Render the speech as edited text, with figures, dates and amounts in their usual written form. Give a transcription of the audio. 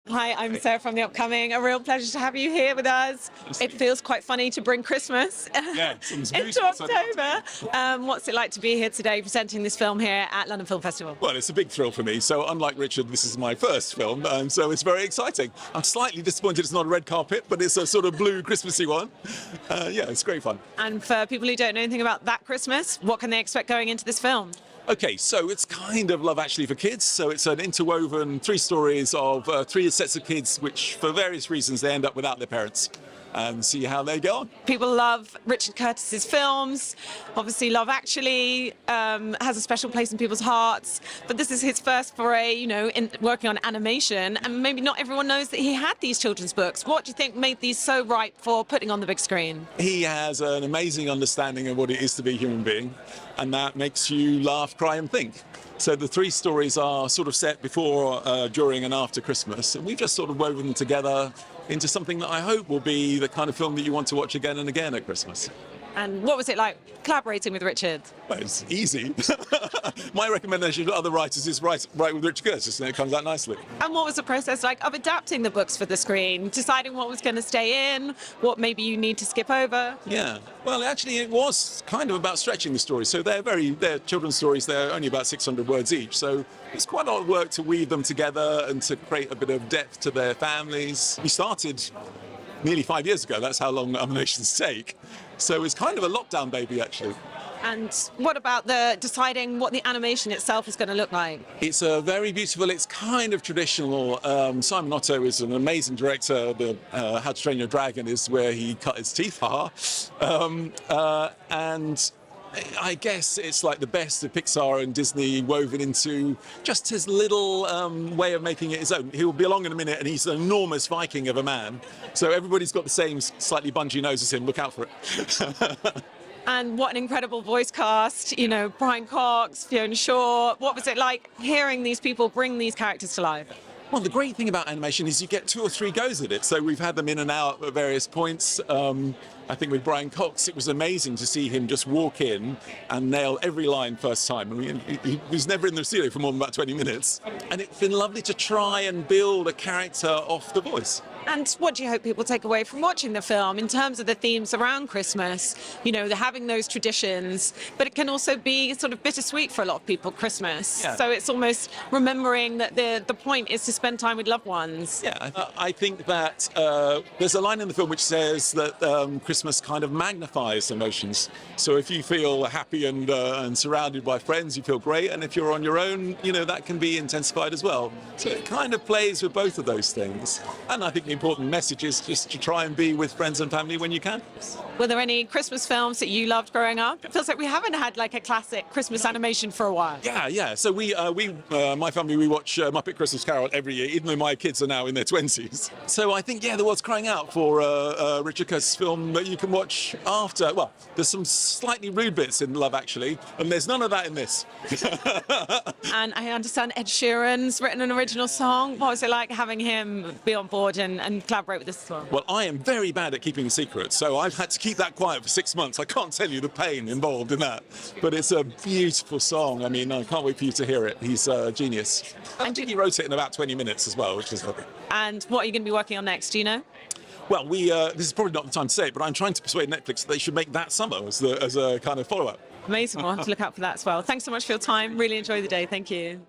Hi, I'm Sarah from The Upcoming. A real pleasure to have you here with us. It feels quite funny to bring Christmas into October. What's it like to be here today presenting this film here at London Film Festival? Well, it's a big thrill for me. So unlike Richard, this is my first film, so it's very exciting. I'm slightly disappointed it's not a red carpet, but it's a sort of blue Christmassy one. Yeah, it's great fun. And for people who don't know anything about that Christmas, what can they expect going into this film? Okay, so it's kind of Love Actually for kids. So it's an interwoven 3 stories of 3 sets of kids, which for various reasons they end up without their parents, and see how they go on. People love Richard Geddes' films. Obviously, Love Actually has a special place in people's hearts. But this is his first foray, in working on animation. And maybe not everyone knows that he had these children's books. What do you think made these so ripe for putting on the big screen? He has an amazing understanding of what it is to be a human being, and that makes you laugh, cry, and think. So the 3 stories are sort of set before, during, and after Christmas, and we've just sort of woven them together into something that I hope will be the kind of film that you want to watch again and again at Christmas. And what was it like collaborating with Richard? Well, it's easy. My recommendation to other writers is write with Richard Geddes, and it comes out nicely. And what was the process like of adapting the books for the screen, deciding what was going to stay in, what maybe you need to skip over? Yeah, well, actually, it was kind of about stretching the stories. So they're children's stories. They're only about 600 words each. So it's quite a lot of work to weave them together and to create a bit of depth to their families. We started nearly 5 years ago. That's how long animations take. So it's kind of a lockdown baby, actually. And what about deciding what the animation itself is going to look like? It's very beautiful. It's kind of traditional. Simon Otto is an amazing director. The How to Train Your Dragon is where he cut his teeth. And I guess it's like the best of Pixar and Disney woven into just his little way of making it his own. He'll be along in a minute, and he's an enormous Viking of a man. So everybody's got the same slightly bungee nose as him. Look out for it. And what an incredible voice cast, Brian Cox, Fiona Shaw. What was it like hearing these people bring these characters to life? Well, the great thing about animation is you get 2 or 3 goes at it. So we've had them in and out at various points. I think with Brian Cox, it was amazing to see him just walk in and nail every line first time. I mean, he was never in the studio for more than about 20 minutes. And it's been lovely to try and build a character off the voice. And what do you hope people take away from watching the film in terms of the themes around Christmas? They're having those traditions, but it can also be sort of bittersweet for a lot of people, Christmas. Yeah. So it's almost remembering that the point is to spend time with loved ones. Yeah, I think that there's a line in the film which says that Christmas kind of magnifies emotions. So if you feel happy and surrounded by friends, you feel great. And if you're on your own, that can be intensified as well. So it kind of plays with both of those things. And I think the important message is just to try and be with friends and family when you can. Were there any Christmas films that you loved growing up? It feels like we haven't had like a classic Christmas animation for a while. Yeah. So my family, we watch Muppet Christmas Carol every year, even though my kids are now in their 20s. So I think, there was crying out for a Richard Geddes film that you can watch after. Well, there's some slightly rude bits in Love Actually, and there's none of that in this. And I understand Ed Sheeran's written an original song. What was it like having him be on board and collaborate with this as well? Well, I am very bad at keeping a secret, so I've had to keep that quiet for 6 months. I can't tell you the pain involved in that, but it's a beautiful song. I mean, I can't wait for you to hear it. He's a genius. I think he wrote it in about 20 minutes as well, which is lovely. And what are you going to be working on next, do you know? Well, this is probably not the time to say it, but I'm trying to persuade Netflix that they should make That Summer as a kind of follow-up. Amazing. We'll have to look out for that as well. Thanks so much for your time. Really enjoy the day. Thank you.